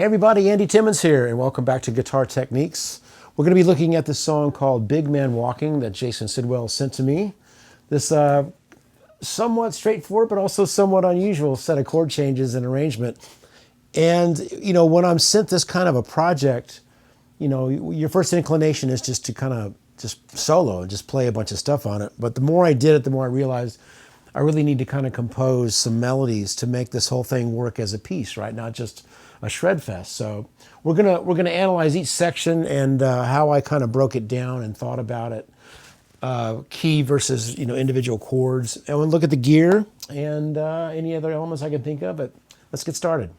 Hey everybody, Andy Timmons here, and welcome back to Guitar Techniques. We're going to be looking at this song called Big Man Walking that Jason Sidwell sent to me. This somewhat straightforward, but also somewhat unusual set of chord changes and arrangement. And, you know, when I'm sent this kind of a project, you know, your first inclination is just to kind of just solo and just play a bunch of stuff on it. But the more I did it, the more I realized I really need to kind of compose some melodies to make this whole thing work as a piece, right? Not just a shred fest. So we're gonna analyze each section and how I kind of broke it down and thought about it, key versus individual chords, and we'll look at the gear and any other elements I can think of. But let's get started.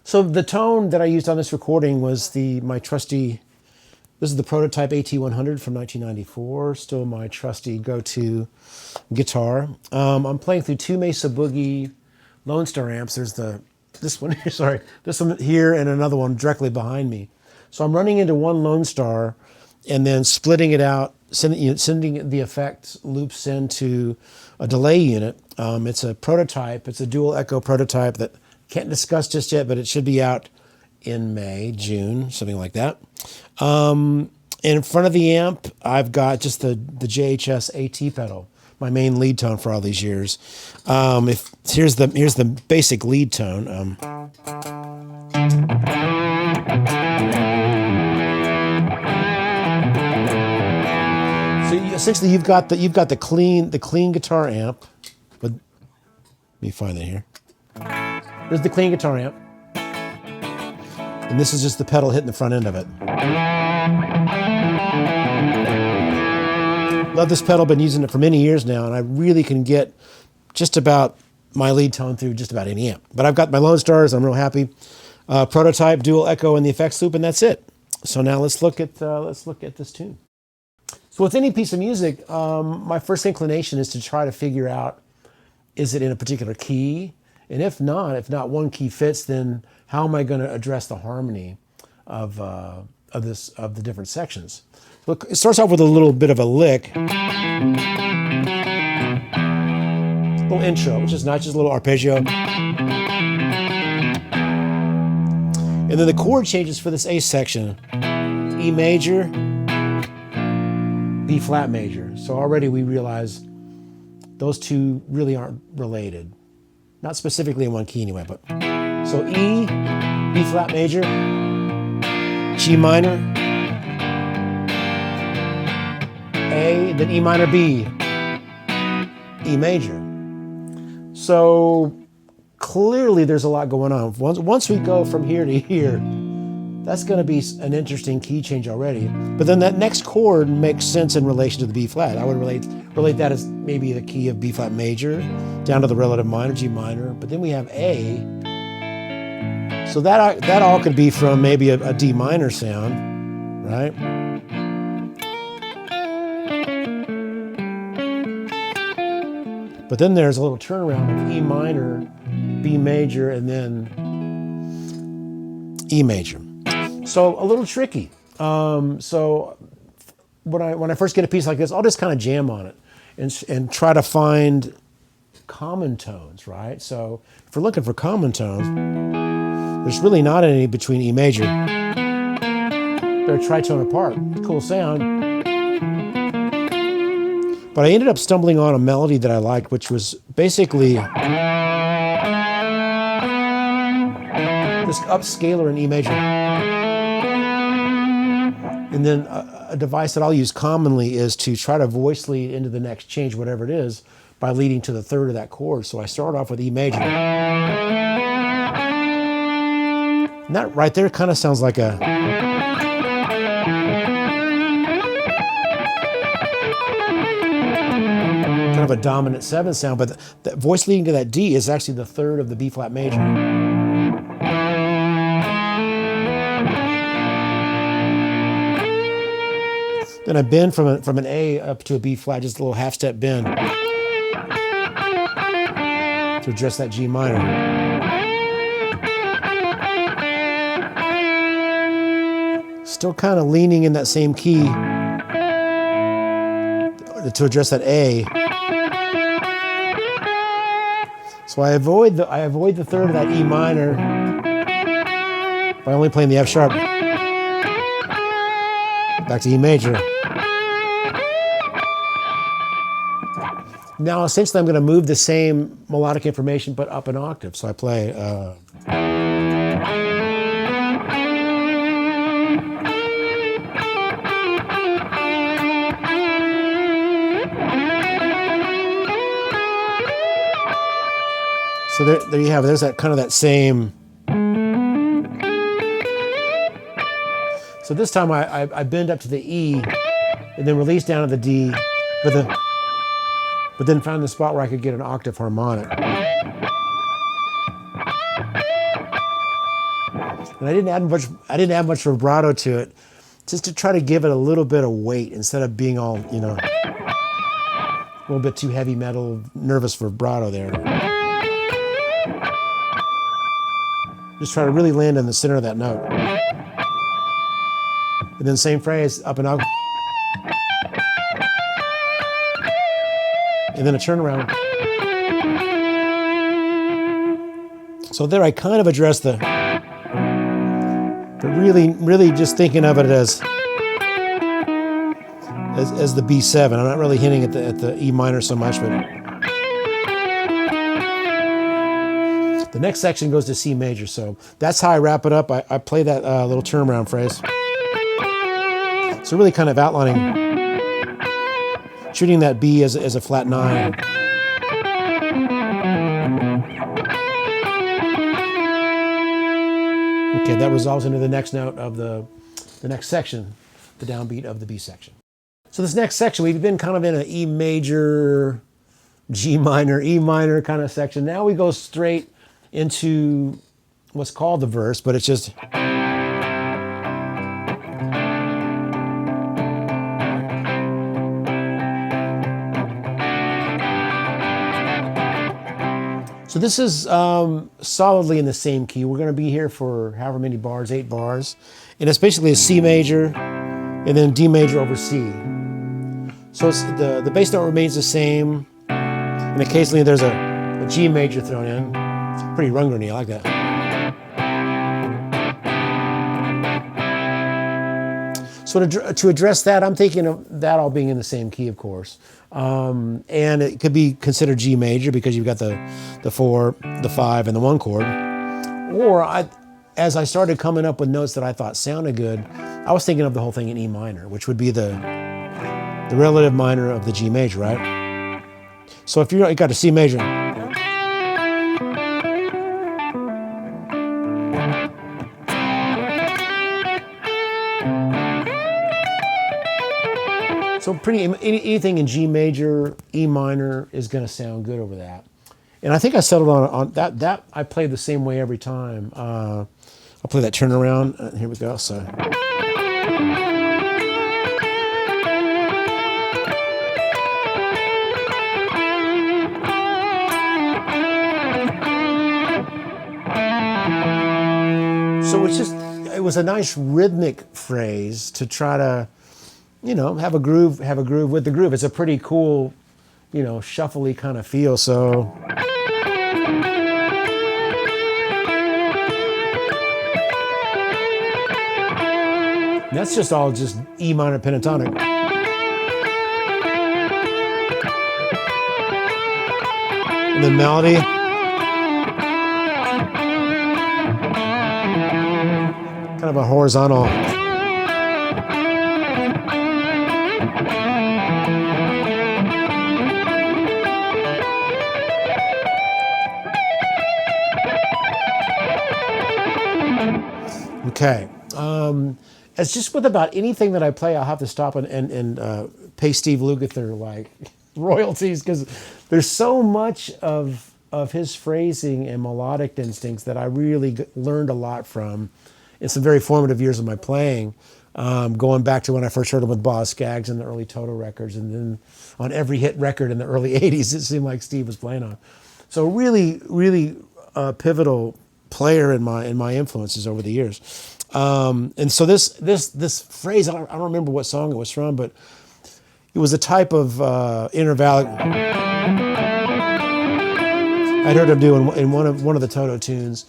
So the tone that I used on this recording was my trusty. This is the prototype AT100 from 1994. Still my trusty go-to guitar. I'm playing through two Mesa Boogie Lone Star amps. There's this one here, sorry, this one here and another one directly behind me. So I'm running into one Lone Star and then splitting it out, sending the effect loops into a delay unit. It's a prototype. It's a dual echo prototype that can't discuss just yet, but it should be out in May, June, something like that. In front of the amp, I've got just the JHS AT pedal, my main lead tone for all these years. Here's the basic lead tone. So essentially, you've got the clean guitar amp. Let me find that here. There's the clean guitar amp, and this is just the pedal hitting the front end of it. Love this pedal, been using it for many years now, and I really can get just about my lead tone through just about any amp. But I've got my Lone Stars, I'm real happy. Prototype, dual echo, and the effects loop, and that's it. So now let's look at this tune. So with any piece of music, my first inclination is to try to figure out, is it in a particular key? And if not one key fits, then how am I going to address the harmony of the different sections? Look, it starts off with a little bit of a lick, a little intro, which is nice, just a little arpeggio. And then the chord changes for this A section: E major, B flat major. So already we realize those two really aren't related. Not specifically in one key anyway, but so E, B flat major, G minor, A, then E minor B, E major. So clearly there's a lot going on. Once we go from here to here, that's going to be an interesting key change already. But then that next chord makes sense in relation to the B flat. I would relate that as maybe the key of B flat major down to the relative minor, G minor. But then we have A. So that all could be from maybe a D minor sound, right? But then there's a little turnaround of E minor, B major, and then E major. So a little tricky. So when I first get a piece like this, I'll just kind of jam on it and try to find common tones, right? So if we're looking for common tones, there's really not any between E major. They're a tritone apart. Cool sound. But I ended up stumbling on a melody that I liked, which was basically this upscaler in E major. And then a device that I'll use commonly is to try to voice lead into the next change, whatever it is, by leading to the third of that chord. So I start off with E major. And that right there kind of sounds like a kind of a dominant 7 sound, but the voice leading to that D is actually the third of the B flat major. Then I bend from an A up to a B flat, just a little half step bend to address that G minor. Still kind of leaning in that same key to address that A. So I avoid the third of that E minor by only playing the F sharp. Back to E major. Now, essentially, I'm going to move the same melodic information, but up an octave. So I play. So there you have it. There's that kind of that same. So this time I bend up to the E, and then release down to the D, but then found the spot where I could get an octave harmonic. And I didn't add much vibrato to it, just to try to give it a little bit of weight instead of being all, a little bit too heavy metal, nervous vibrato there. Just try to really land in the center of that note. And then same phrase, up and up. And then a turnaround. So there I kind of addressed but really just thinking of it as the B7. I'm not really hinting at the E minor so much, but the next section goes to C major. So that's how I wrap it up. I play that little turnaround phrase. So really kind of outlining, treating that B as a flat 9. Okay, that resolves into the next note of the next section, the downbeat of the B section. So this next section, we've been kind of in an E major, G minor, E minor kind of section. Now we go straight into what's called the verse, but it's just... So this is solidly in the same key. We're going to be here for however many bars, 8 bars. And it's basically a C major and then D major over C. So it's the bass note remains the same. And occasionally there's a G major thrown in. It's pretty Rundgren-y, I like that. So to address that, I'm thinking of that all being in the same key, of course. And it could be considered G major because you've got the 4, the 5, and the 1 chord. Or as I started coming up with notes that I thought sounded good, I was thinking of the whole thing in E minor, which would be the relative minor of the G major, right? So if you got a C major, so anything in G major, E minor is going to sound good over that. And I think I settled on that. That I play the same way every time. I'll play that turnaround. Here we go. So. So it was a nice rhythmic phrase to try to, have a groove with the groove. It's a pretty cool, shuffly kind of feel. So that's just all E minor pentatonic. And the melody. Kind of a horizontal. Okay. As just with about anything that I play, I'll have to stop and pay Steve Lukather like royalties because there's so much of his phrasing and melodic instincts that I really learned a lot from in some very formative years of my playing. Going back to when I first heard him with Boz Scaggs and the early Toto records, and then on every hit record in the early 80s, it seemed like Steve was playing on. So really, really pivotal player in my influences over the years. And so this phrase, I don't remember what song it was from, but it was a type of intervallic. I'd heard him do in one of the Toto tunes,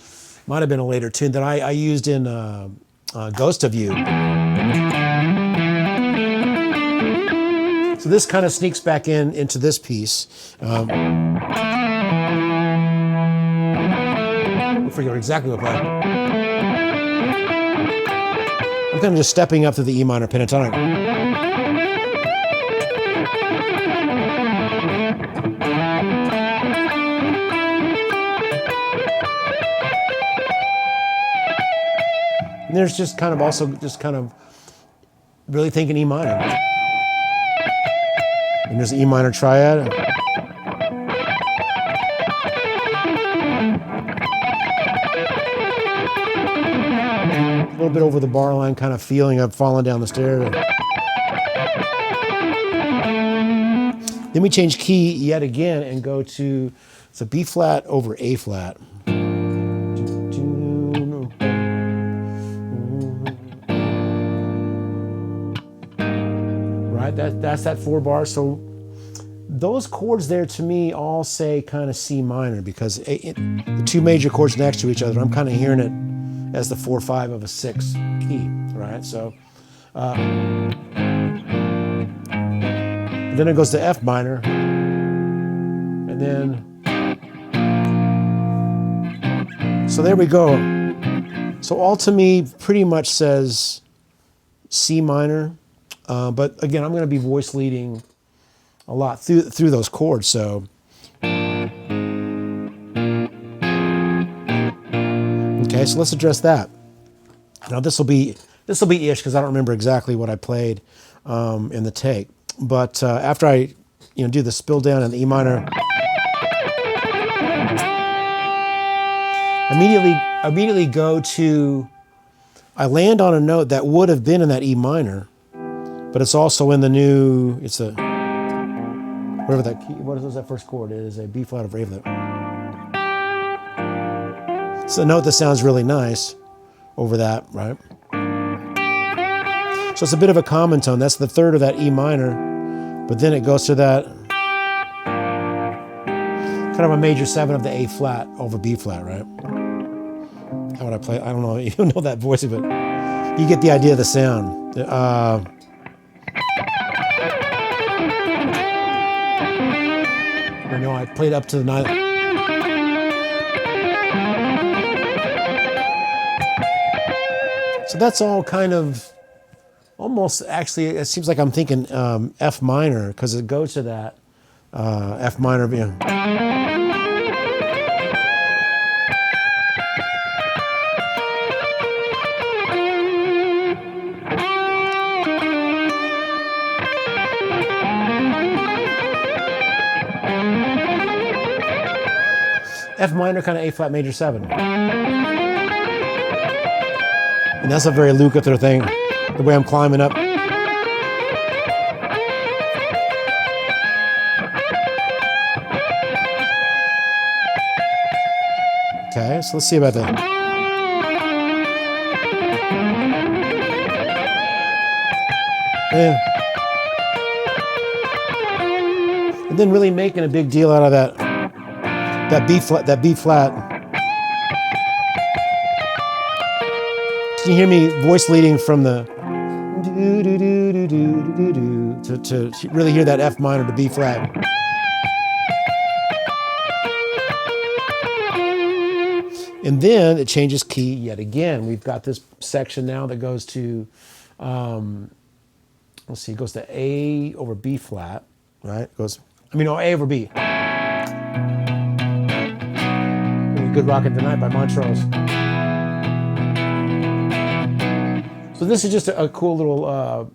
Might have been a later tune that I used in Ghost of You. So this kind of sneaks back into this piece. I forget exactly what part. I'm kind of just stepping up to the E minor pentatonic. And there's just kind of also just kind of really thinking E minor. And there's the E minor triad. A little bit over the bar line, kind of feeling of falling down the stairs. Then we change key yet again and go to, it's a B flat over A flat. Right, that's that 4 bar. So those chords there to me all say kind of C minor, because the 2 major chords next to each other, I'm kind of hearing it as the 4/5 of a 6 key, right? So then it goes to F minor, and then, so there we go. So all to me pretty much says C minor, but again, I'm going to be voice leading a lot through those chords. So okay, so let's address that. Now this will be ish, because I don't remember exactly what I played in the take. But after I do the spill down in the E minor, immediately go to, I land on a note that would have been in that E minor, but it's also in the new, it's a, whatever that key, what is that first chord? It is a B flat over A flat. It's a note that sounds really nice over that, right? So it's a bit of a common tone. That's the 3rd of that E minor, but then it goes to that kind of a major 7 of the A flat over B flat, right? How would I play? I don't know. You don't know that voice, but you get the idea of the sound. I know I played up to the 9th. So that's all kind of almost, actually, it seems like I'm thinking F minor, because it goes to that F minor. F minor, kind of A flat major 7. And that's a very Lukather thing, the way I'm climbing up. Okay, so let's see about that. Yeah. And then really making a big deal out of that B flat. Can you hear me voice leading from the do do do do do do do to really hear that F minor to B flat? And then it changes key yet again. We've got this section now that goes to, let's see, it goes to A over B flat, right? A over B. Good Rockin' Tonight by Montrose. So this is just a cool little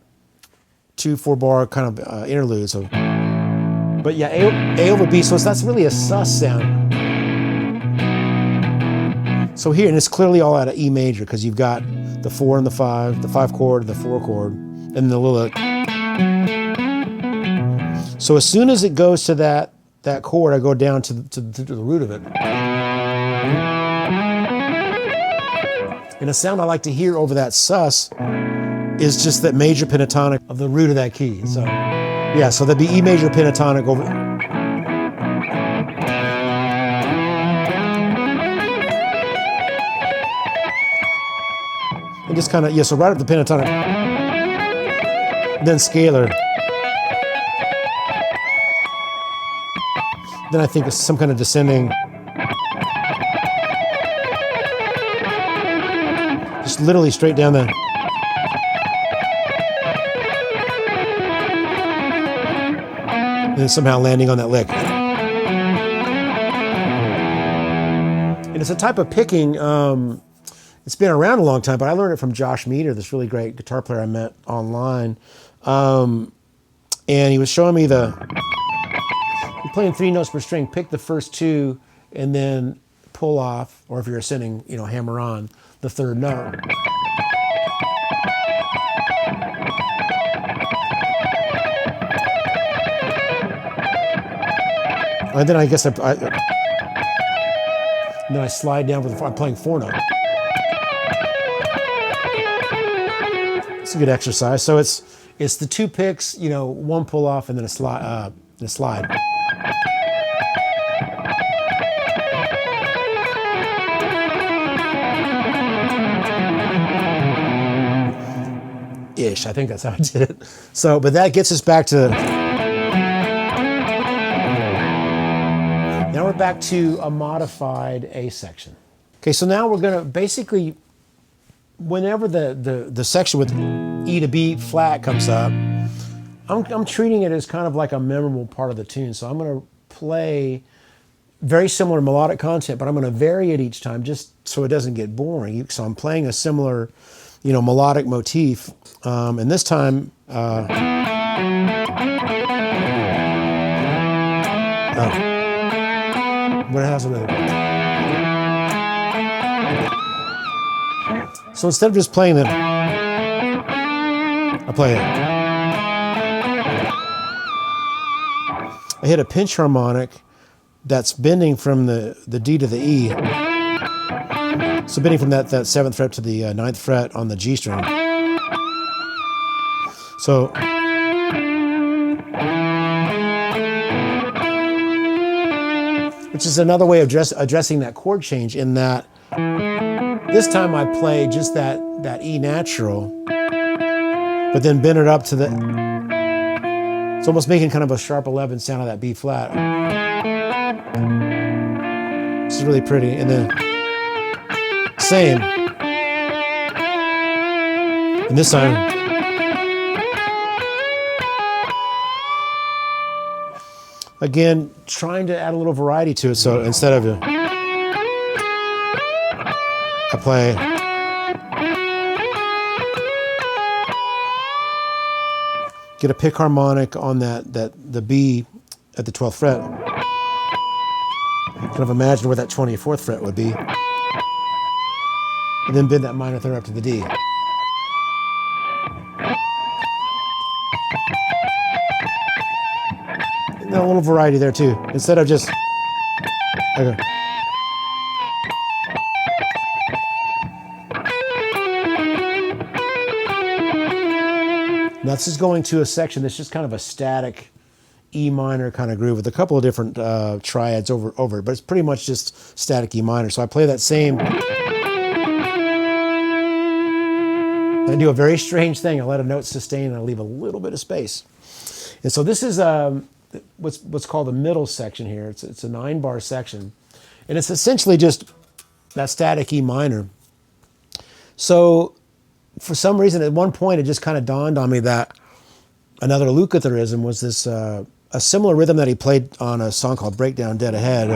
2/4 bar kind of interlude. So, but yeah, A over B. So that's really a sus sound. So here, and it's clearly all out of E major, because you've got the 4 and the 5 chord, the 4 chord, and the little. So as soon as it goes to that chord, I go down to the root of it. And a sound I like to hear over that sus is just that major pentatonic of the root of that key. So yeah, so there'd be E major pentatonic over. just kind of, yeah, so right up the pentatonic, then scalar. Then I think it's some kind of descending. Just literally straight down the. And then somehow landing on that lick. And it's a type of picking, it's been around a long time, but I learned it from Josh Meader, this really great guitar player I met online. And he was showing me you're playing 3 notes per string, pick the first 2, and then pull off, or if you're ascending, hammer on the 3rd note. And then I guess then I slide down I'm playing 4 note. It's a good exercise. So it's the 2 picks, 1 pull off, and then a slide. Ish, I think that's how I did it. So, but that gets us back to. Now we're back to a modified A section. Okay, so now we're going to basically, whenever the section with E to B flat comes up, I'm treating it as kind of like a memorable part of the tune. So I'm going to play very similar melodic content, but I'm going to vary it each time just so it doesn't get boring. So I'm playing a similar, melodic motif, and this time. What has another. So instead of just playing them, I play it. I hit a pinch harmonic that's bending from the D to the E. So bending from that 7th fret to the 9th fret on the G string. So. Which is another way of addressing that chord change, in that this time I play just that E natural, but then bend it up to the. It's almost making kind of a sharp 11 sound of that B flat. This is really pretty. And then same. And this time. Again, trying to add a little variety to it. So instead of I play. Get a pick harmonic on the B at the 12th fret. Kind of imagine where that 24th fret would be. And then bend that minor third up to the D. A little variety there too. Instead of just. Okay. Now this is going to a section that's just kind of a static E minor kind of groove with a couple of different triads over it, but it's pretty much just static E minor. So I play that same. I do a very strange thing. I let a note sustain and I leave a little bit of space. And so this is what's called the middle section here. It's a 9-bar section, and it's essentially just that static E minor. So for some reason, at one point, it just kind of dawned on me that another Lukatherism was this a similar rhythm that he played on a song called "Breakdown Dead Ahead."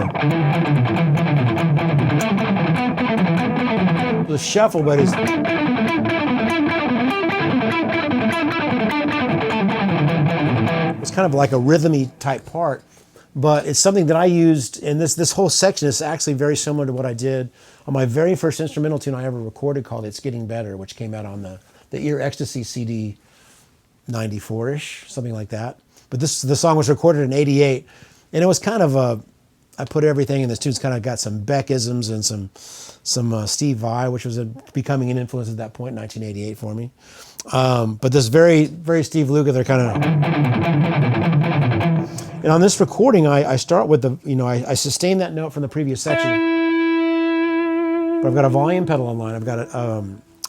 It was shuffle, but it's. It's kind of like a rhythmy type part, but it's something that I used in this whole section is actually very similar to what I did on my very first instrumental tune I ever recorded called "It's Getting Better," which came out on the Ear Ecstasy CD 94-ish, something like that. But the song was recorded in '88, and it was kind of I put everything in this tune. It's kind of got some Beck-isms and some Steve Vai, which was becoming an influence at that point in 1988 for me. But this very, very Steve Lukather kind of. And on this recording, I start with I sustain that note from the previous section, but I've got a volume pedal online. I've got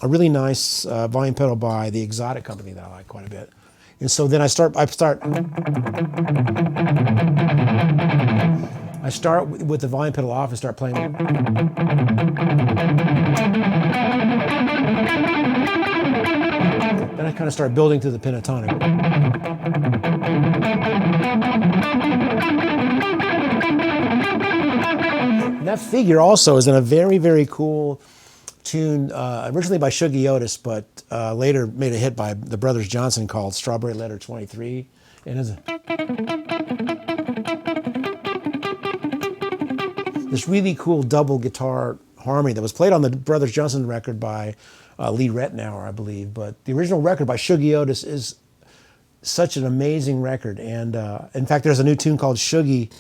a really nice volume pedal by the Exotic company that I like quite a bit. And so then I start with the volume pedal off and start playing. Then I kind of start building to the pentatonic. And that figure also is in a very, very cool tune, originally by Shuggie Otis, but later made a hit by the Brothers Johnson called Strawberry Letter 23. And is this really cool double guitar harmony that was played on the Brothers Johnson record by Lee Rettenauer, I believe. But the original record by Shuggie Otis is such an amazing record. And in fact, there's a new tune called Shuggie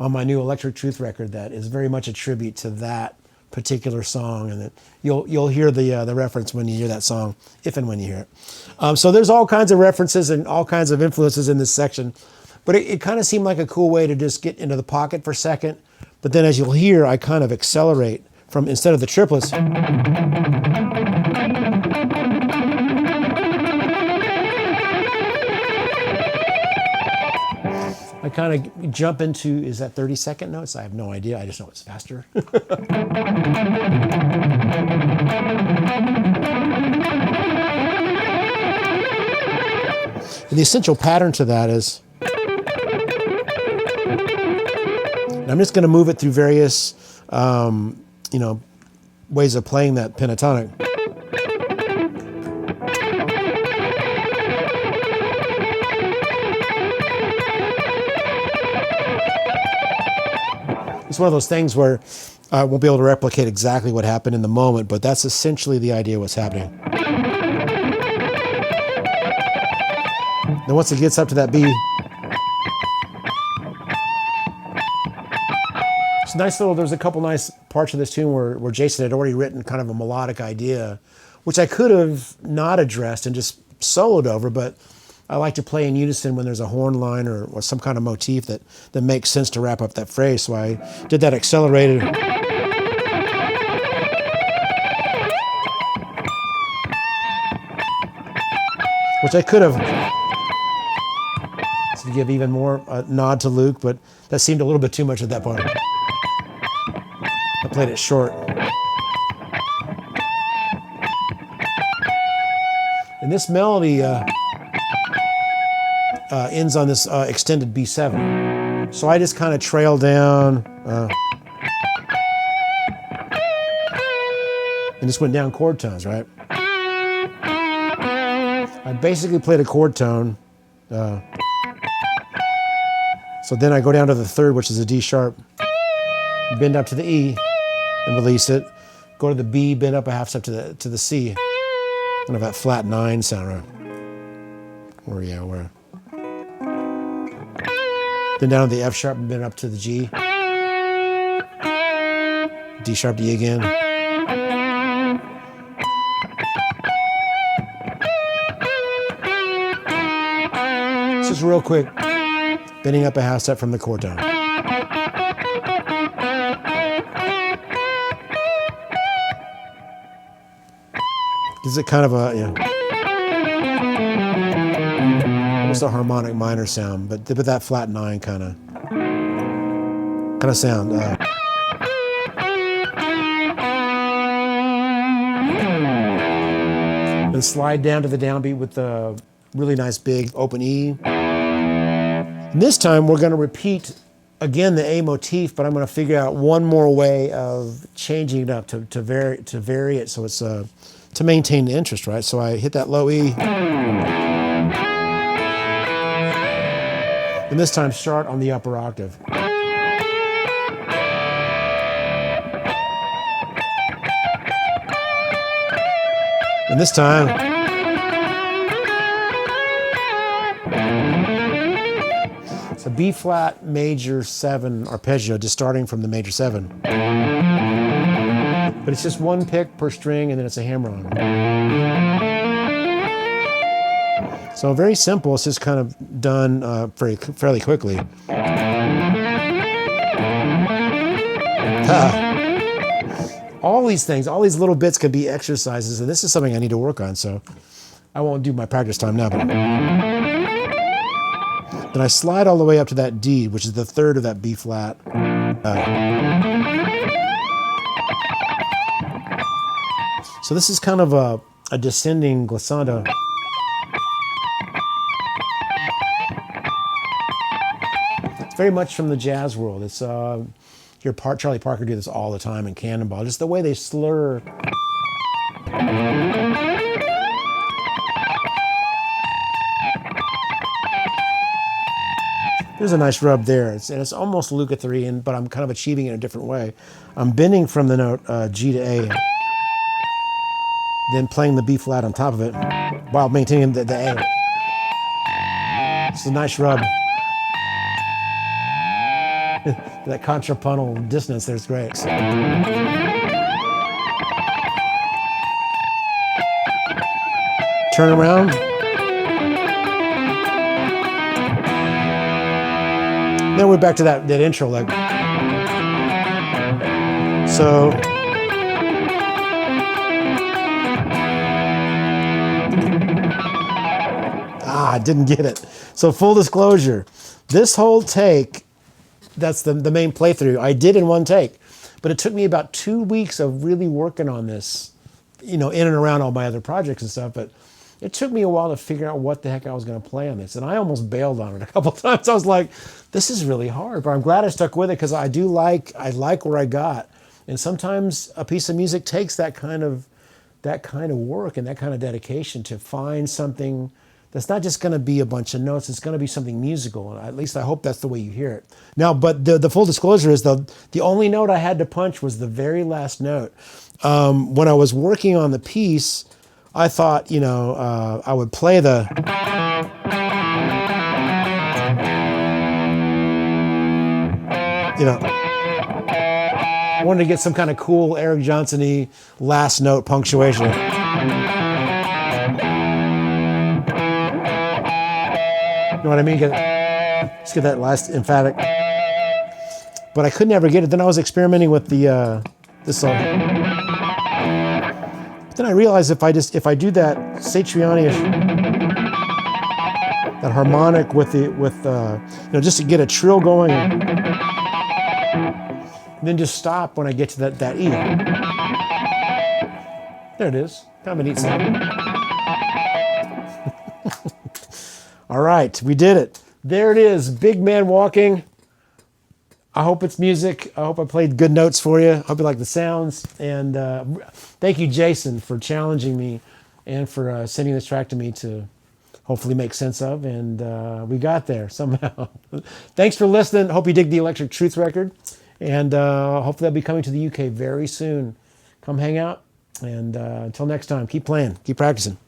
on my new Electric Truth record that is very much a tribute to that particular song, and that you'll hear the reference when you hear that song, if and when you hear it. So there's all kinds of references and all kinds of influences in this section, but it kind of seemed like a cool way to just get into the pocket for a second. But then, as you'll hear, I kind of accelerate from, instead of the triplets, I kind of jump into, is that 32nd notes? I have no idea. I just know it's faster. And the essential pattern to that is, and I'm just going to move it through various, ways of playing that pentatonic. It's one of those things where I won't be able to replicate exactly what happened in the moment, but that's essentially the idea of what's happening. Then once it gets up to that B, it's nice little, there's a couple nice parts of this tune where Jason had already written kind of a melodic idea, which I could have not addressed and just soloed over, but I like to play in unison when there's a horn line or some kind of motif that makes sense to wrap up that phrase. So I did that accelerated. Which I could have, to give even more nod to Luke, but that seemed a little bit too much at that point. I played it short. And this melody ends on this extended B7. So I just kind of trail down and just went down chord tones, right? I basically played a chord tone. So then I go down to the third, which is a D sharp, bend up to the E and release it. Go to the B, bend up a half step to the C. Kind of that flat 9 sound, right? Where then down to the F sharp and bend up to the G. D sharp to E again. It's just real quick, bending up a half step from the chord tone. Gives it kind of a, almost a harmonic minor sound, but that flat 9 kind of sound. Then slide down to the downbeat with the really nice big open E. And this time we're going to repeat again the A motif, but I'm going to figure out one more way of changing it up to vary it so it's to maintain the interest, right? So I hit that low E. And this time start on the upper octave. And this time, it's a B flat major 7 arpeggio, just starting from the major 7. But it's just one pick per string, and then it's a hammer-on. So very simple. It's just kind of done fairly quickly. All these things, all these little bits can be exercises, and this is something I need to work on, so I won't do my practice time now. But then I slide all the way up to that D, which is the third of that B flat. So this is kind of a descending glissando. It's very much from the jazz world. It's your Charlie Parker do this all the time in Cannonball. Just the way they slur. There's a nice rub there. And it's almost Lukatherian, but I'm kind of achieving it in a different way. I'm bending from the note G to A, then playing the B flat on top of it while maintaining the A. It's a nice rub. That contrapuntal dissonance there is great. Turn around. Then we're back to that intro, like so. I didn't get it. So full disclosure, this whole take, that's the main playthrough, I did in one take, but it took me about 2 weeks of really working on this, in and around all my other projects and stuff, but it took me a while to figure out what the heck I was going to play on this, and I almost bailed on it a couple times. I was like, this is really hard, but I'm glad I stuck with it because I like where I got, and sometimes a piece of music takes that kind of work and that kind of dedication to find something that's not just going to be a bunch of notes. It's going to be something musical. At least I hope that's the way you hear it. Now, but the full disclosure is the only note I had to punch was the very last note. When I was working on the piece, I thought, I would play the... I wanted to get some kind of cool Eric Johnson-y last note punctuation. You know what I mean? Just get that last emphatic. But I could never get it. Then I was experimenting with this song. But then I realized if I do that Satriani-ish, that harmonic with just to get a trill going, and then just stop when I get to that E. There it is. Kind of a neat sound. All right, we did it. There it is, Big Man Walking. I hope it's music. I hope I played good notes for you. I hope you like the sounds. And thank you, Jason, for challenging me and for sending this track to me to hopefully make sense of. And we got there somehow. Thanks for listening. Hope you dig the Electric Truth record. And hopefully I'll be coming to the UK very soon. Come hang out. And until next time, keep playing, keep practicing.